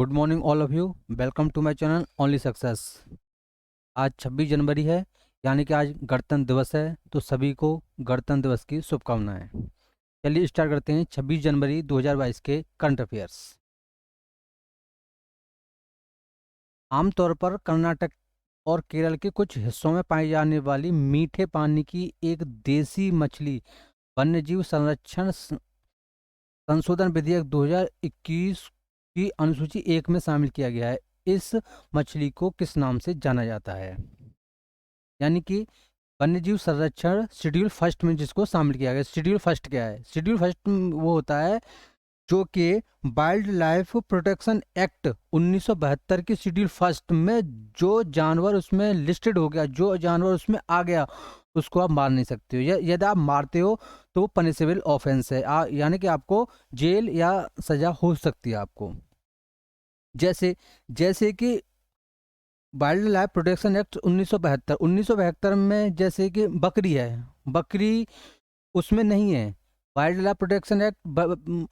Good morning all of you. Welcome to my channel only success. आज 26 जनवरी है, यानी कि आज गणतंत्र दिवस है। तो सभी को गणतंत्र दिवस की शुभकामनाएं। चलिए स्टार्ट करते हैं 26 जनवरी 2022 के करंट अफेयर्स। आमतौर पर कर्नाटक और केरल के कुछ हिस्सों में पाई जाने वाली मीठे पानी की एक देसी मछली वन्यजीव संरक्षण संशोधन विधेयक 2021 की अनुसूची 1 में शामिल किया गया है। इस मछली को किस नाम से जाना जाता है? यानी कि वन्यजीव संरक्षण शेड्यूल फर्स्ट में जिसको शामिल किया गया। शेड्यूल फर्स्ट क्या है? शेड्यूल फर्स्ट वो होता है जो कि वाइल्ड लाइफ प्रोटेक्शन एक्ट 1972 की शेड्यूल फर्स्ट में जो जानवर उसमें लिस्टेड हो गया, जो जानवर उसमें आ गया, उसको आप मार नहीं सकते हो। यदि आप मारते हो तो वो पनिशेबल ऑफेंस है, यानी कि आपको जेल या सजा हो सकती है आपको। जैसे जैसे कि वाइल्ड लाइफ प्रोटेक्शन एक्ट 1972 में जैसे कि बकरी है, बकरी उसमें नहीं है। वाइल्ड लाइफ प्रोटेक्शन एक्ट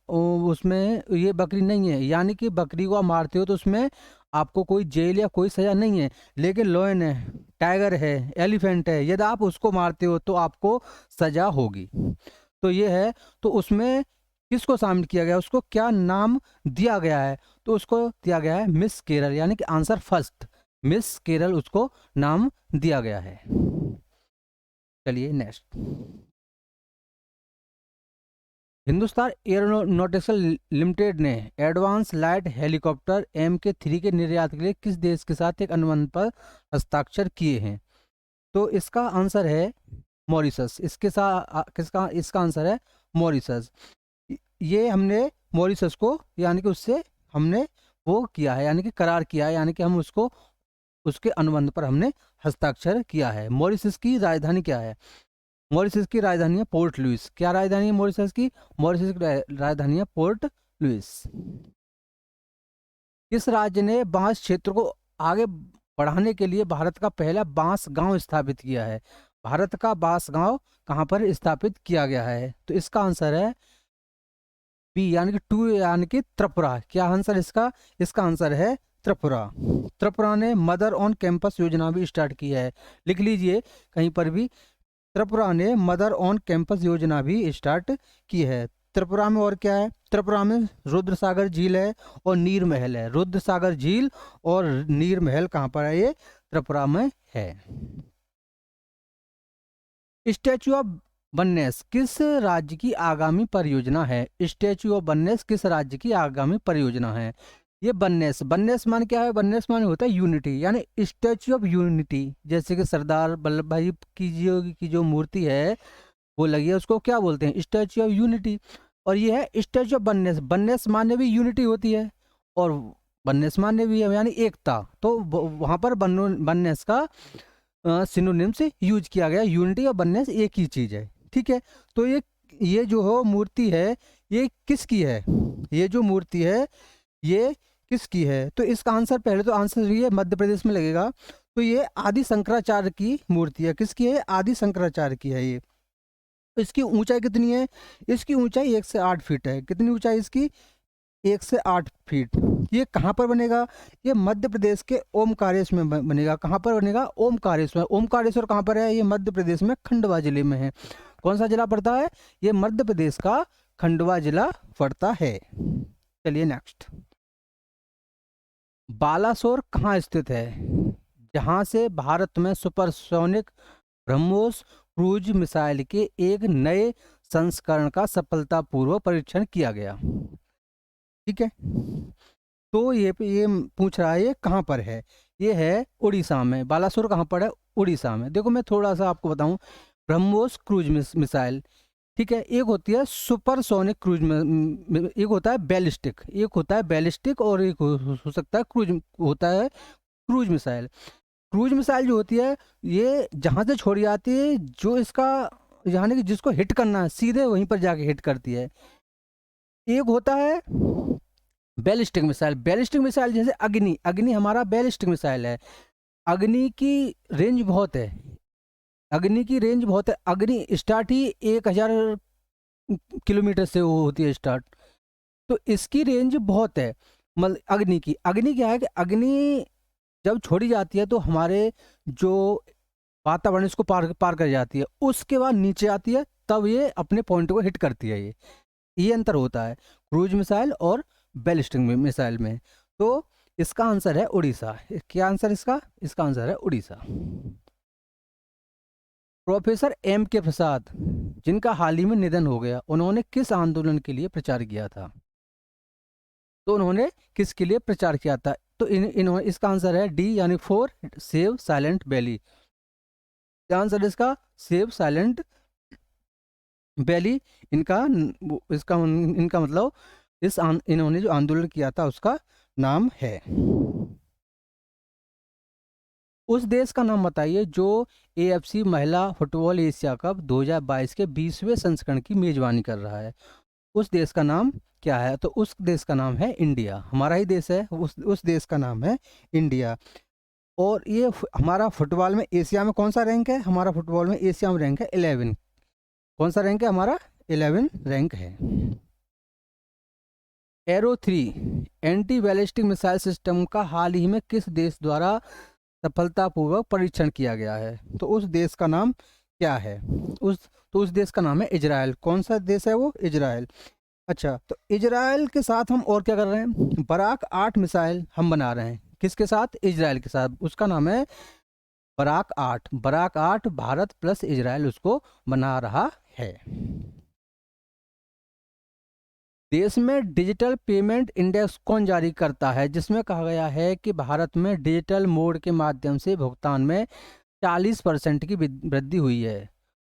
उसमें ये बकरी नहीं है, यानी कि बकरी को आप मारते हो तो उसमें आपको कोई जेल या कोई सजा नहीं है। लेकिन लॉयन है, टाइगर है, एलिफेंट है, यदि आप उसको मारते हो तो आपको सजा होगी। तो ये है। तो उसमें किसको शामिल किया गया, उसको क्या नाम दिया गया है? तो उसको दिया गया है मिस केरल, यानी कि आंसर फर्स्ट, मिस केरल उसको नाम दिया गया है। चलिए नेक्स्ट। हिंदुस्तान एयरोनॉटिक्स लिमिटेड ने एडवांस लाइट हेलीकॉप्टर MK3 के निर्यात के लिए किस देश के साथ एक अनुबंध पर हस्ताक्षर किए हैं? तो इसका आंसर है मॉरिशस। इसके साथ किसका इसका आंसर है मॉरिशस। ये हमने मॉरिशस को यानी कि उससे हमने वो किया है, यानी कि करार किया है, यानी कि हम उसको उसके अनुबंध पर हमने हस्ताक्षर किया है। मॉरिशस की राजधानी क्या है? मॉरिशस की राजधानी है पोर्ट लुइस। क्या राजधानी है मॉरिशस की? मॉरिशस की राजधानी है पोर्ट लुइस। किस राज्य ने बांस क्षेत्र को आगे बढ़ाने के लिए भारत का पहला बांस गांव स्थापित किया है? भारत का बांस गांव कहां पर स्थापित किया गया है? तो इसका आंसर है बी, यानी कि टू, यानी कि त्रिपुरा। क्या आंसर इसका? इसका आंसर है त्रिपुरा। त्रिपुरा ने मदर ऑन कैंपस योजना भी स्टार्ट की है। लिख लीजिए कहीं पर भी, त्रिपुरा ने मदर ऑन कैंपस योजना भी स्टार्ट की है। त्रिपुरा में और क्या है? त्रिपुरा में रुद्र सागर झील है और नीर महल है। रुद्र सागर झील और नीर महल कहाँ पर है? ये त्रिपुरा में है। स्टैच्यू ऑफ वननेस किस राज्य की आगामी परियोजना है? स्टैच्यू ऑफ वननेस किस राज्य की आगामी परियोजना है? ये वननेस, वननेस मान क्या है? वननेस मान होता है यूनिटी, यानी स्टैच्यू ऑफ यूनिटी। जैसे कि सरदार वल्लभ भाई की जो मूर्ति है वो लगी है, उसको क्या बोलते हैं? Statue of unity. और ये है स्टैच्यू ऑफ वननेस। वननेस माने भी यूनिटी होती है और वननेस माने भी है यानी एकता। तो वहां पर वननेस का सिनोनिम से यूज किया गया। यूनिटी और वननेस एक ही चीज है, ठीक है। तो ये जो हो मूर्ति है, ये किसकी है? ये जो मूर्ति है ये किसकी है? तो इसका आंसर, पहले तो आंसर ये मध्य प्रदेश में लगेगा। तो ये आदि शंकराचार्य की मूर्ति है। किसकी है? आदि शंकराचार्य की है ये। इसकी ऊंचाई कितनी है? इसकी ऊंचाई 1 से 8 फीट है। कितनी ऊंचाई इसकी? 1 से 8 फीट। ये कहाँ पर बनेगा? ये मध्य प्रदेश के ओमकारेश्वर में बनेगा। कहाँ पर बनेगा? ओमकारेश्वर। ओमकारेश्वर कहाँ पर है? ये मध्य प्रदेश में खंडवा जिले में है। कौन सा जिला पड़ता है? ये मध्य प्रदेश का खंडवा जिला पड़ता है। चलिए नेक्स्ट। बालासोर कहाँ स्थित है जहां से भारत में सुपरसोनिक ब्रह्मोस क्रूज मिसाइल के एक नए संस्करण का सफलतापूर्वक परीक्षण किया गया? ठीक है। तो ये पूछ रहा है ये कहाँ पर है? ये है उड़ीसा में। बालासोर कहाँ पर है? उड़ीसा में। देखो मैं थोड़ा सा आपको बताऊं, ब्रह्मोस क्रूज मिसाइल, ठीक है, एक होती है सुपरसोनिक क्रूज एक होता है बैलिस्टिक, एक होता है बैलिस्टिक और एक हो सकता है क्रूज, होता है क्रूज मिसाइल। क्रूज मिसाइल जो होती है ये जहां से छोड़ी जाती है, जो इसका यानी कि जिसको हिट करना है सीधे वहीं पर जाके हिट करती है। एक होता है बैलिस्टिक मिसाइल। बैलिस्टिक मिसाइल जैसे अग्नि, अग्नि हमारा बैलिस्टिक मिसाइल है। अग्नि की रेंज बहुत है, अग्नि की रेंज बहुत है। अग्नि स्टार्ट ही 1000 किलोमीटर से वो होती है स्टार्ट। तो इसकी रेंज बहुत है। मतलब अग्नि क्या है कि अग्नि जब छोड़ी जाती है तो हमारे जो वातावरण इसको पार पार कर जाती है, उसके बाद नीचे आती है, तब ये अपने पॉइंट को हिट करती है। ये अंतर होता है क्रूज मिसाइल और बैलिस्टिक मिसाइल में। तो इसका आंसर है उड़ीसा। क्या आंसर इसका? इसका आंसर है उड़ीसा। प्रोफेसर एम के प्रसाद, जिनका हाल ही में निधन हो गया, उन्होंने किस आंदोलन के लिए प्रचार किया था? तो उन्होंने किसके लिए प्रचार किया था? तो इन्होंने, इसका आंसर है डी, यानी फोर सेव साइलेंट वैली। क्या आंसर है इसका? Save silent valley. इनका इसका इनका मतलब इन्होंने जो आंदोलन किया था उसका नाम है। उस देश का नाम बताइए जो एएफसी महिला फुटबॉल एशिया कप 2022 के 20वें संस्करण की मेजबानी कर रहा है। उस देश का नाम क्या है? तो उस देश का नाम है इंडिया। हमारा ही देश है, उस देश का नाम है इंडिया। और ये हमारा फुटबॉल में एशिया में कौन सा रैंक है? हमारा फुटबॉल में एशिया में रैंक है 11। कौन सा रैंक है हमारा? 11 रैंक है। Arrow 3 anti ballistic missile system का हाल ही में किस देश द्वारा सफलतापूर्वक परीक्षण किया गया है? तो उस देश का नाम क्या है? उस देश का नाम है इजराइल। कौन सा देश है वो? इजराइल। अच्छा, तो इजराइल के साथ हम और क्या कर रहे हैं? बराक 8 मिसाइल हम बना रहे हैं। किसके साथ? इजराइल के साथ। उसका नाम है Barak 8। Barak 8 Bharat plus Israel उसको बना रहा है। देश में डिजिटल पेमेंट इंडेक्स कौन जारी करता है, जिसमें कहा गया है कि भारत में डिजिटल मोड के माध्यम से भुगतान में 40% की वृद्धि हुई है?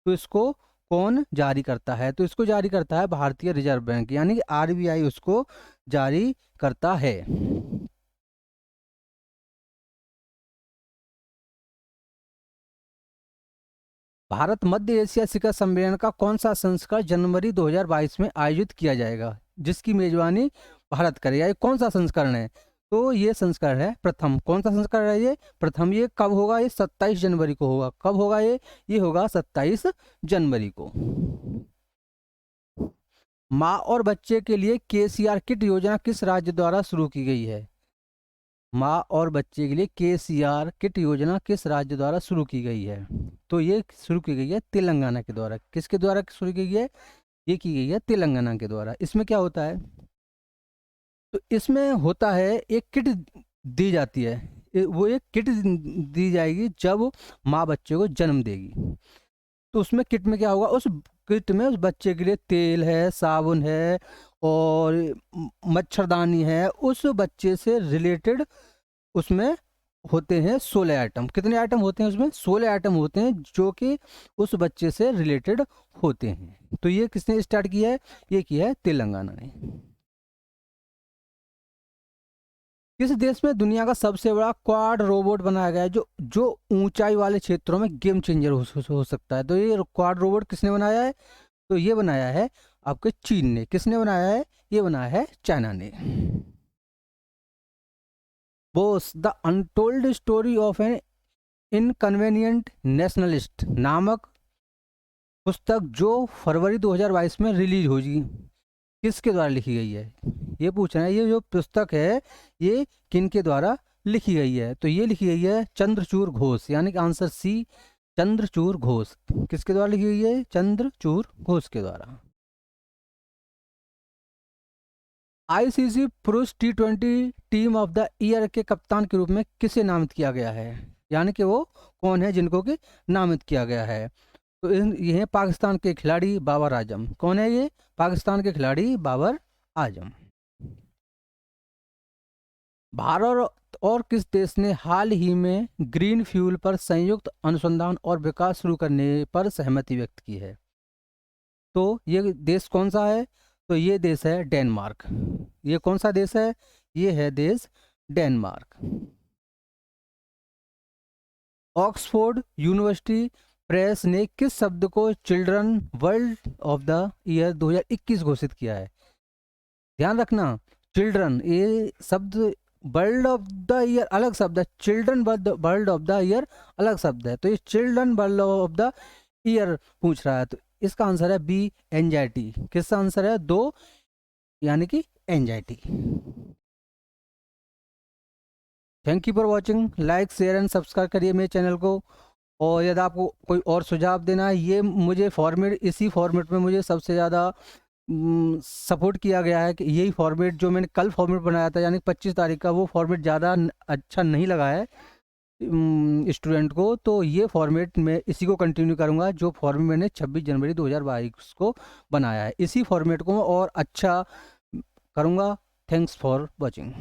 तो इसको कौन जारी करता है? तो इसको जारी करता है भारतीय रिजर्व बैंक, यानी कि आरबीआई उसको जारी करता है। भारत मध्य एशिया शिखर सम्मेलन का कौन सा संस्करण जनवरी 2022 में आयोजित किया जाएगा, जिसकी मेजबानी भारत करेगा? ये कौन सा संस्करण है? तो ये संस्करण है प्रथम। कौन सा संस्करण है ये? प्रथम। ये कब होगा? ये 27 जनवरी को होगा। कब होगा ये होगा 27 जनवरी को। माँ और बच्चे के लिए केसीआर किट योजना किस राज्य द्वारा शुरू की गई है? माँ और बच्चे के लिए केसीआर किट योजना किस राज्य द्वारा शुरू की गई है? तो ये शुरू की गई है तेलंगाना के द्वारा। किसके द्वारा शुरू की गई है? ये की गई है तेलंगाना के द्वारा। इसमें क्या होता है? तो इसमें होता है एक किट दी जाती है। वो एक किट दी जाएगी जब माँ बच्चे को जन्म देगी। तो उसमें किट में क्या होगा? उस किट में उस बच्चे के लिए तेल है, साबुन है और मच्छरदानी है। उस बच्चे से रिलेटेड उसमें होते हैं 16 आइटम। कितने आइटम होते हैं उसमें? 16 आइटम होते हैं जो कि उस बच्चे से रिलेटेड होते हैं। तो ये किसने स्टार्ट किया है? ये किया है तेलंगाना ने। किस देश में दुनिया का सबसे बड़ा क्वाड रोबोट बनाया गया है, जो जो ऊंचाई वाले क्षेत्रों में गेम चेंजर हो सकता है? तो ये क्वाड रोबोट किसने बनाया है? तो ये बनाया है आपके चीन ने। किसने बनाया है? ये बनाया है चाइना ने। Bose the untold story of an inconvenient nationalist नामक पुस्तक जो फरवरी 2022 में रिलीज होगी, किसके द्वारा लिखी गई है? ये पूछना है। ये जो पुस्तक है ये किन के द्वारा लिखी गई है? तो ये लिखी गई है चंद्रचूड़ घोष, यानी कि आंसर सी, चंद्रचूड़ घोष। किसके द्वारा लिखी गई है? चंद्रचूड़ घोष के द्वारा। आईसीसी पुरुष T20 team of the year के कप्तान के रूप में किसे नामित किया गया है? यानी कि वो कौन है जिनको कि नामित किया गया है? तो ये है पाकिस्तान के खिलाड़ी बाबर आजम। कौन है ये? पाकिस्तान के खिलाड़ी बाबर आजम। भारत और किस देश ने हाल ही में ग्रीन फ्यूल पर संयुक्त अनुसंधान और विकास शुरू करने पर सहमति व्यक्त की है? तो ये देश कौन सा है? तो ये देश है डेनमार्क। ये कौन सा देश है? ये है देश डेनमार्क। ऑक्सफोर्ड यूनिवर्सिटी प्रेस ने किस शब्द को children world of the year 2021 घोषित किया है? ध्यान रखना, चिल्ड्रन ये शब्द, वर्ल्ड ऑफ द ईयर अलग शब्द है, children world of the year अलग शब्द है। तो ये children world of the year पूछ रहा है। तो इसका आंसर है बी, एंजाइटी। किसका आंसर है? दो, यानी कि anxiety. Thank you for watching. Like share and subscribe करिए मेरे चैनल को। और यदि आपको कोई और सुझाव देना है, ये मुझे फॉर्मेट, इसी फॉर्मेट में मुझे सबसे ज़्यादा सपोर्ट किया गया है कि यही फॉर्मेट जो मैंने कल फॉर्मेट बनाया था यानी 25 तारीख का, वो फॉर्मेट ज़्यादा अच्छा नहीं लगा है स्टूडेंट को। तो ये फॉर्मेट मैं इसी को कंटिन्यू करूँगा जो फॉर्मेट मैंने 26 जनवरी 2022 को बनाया है। इसी फॉर्मेट को और अच्छा करूँगा। Thanks for watching.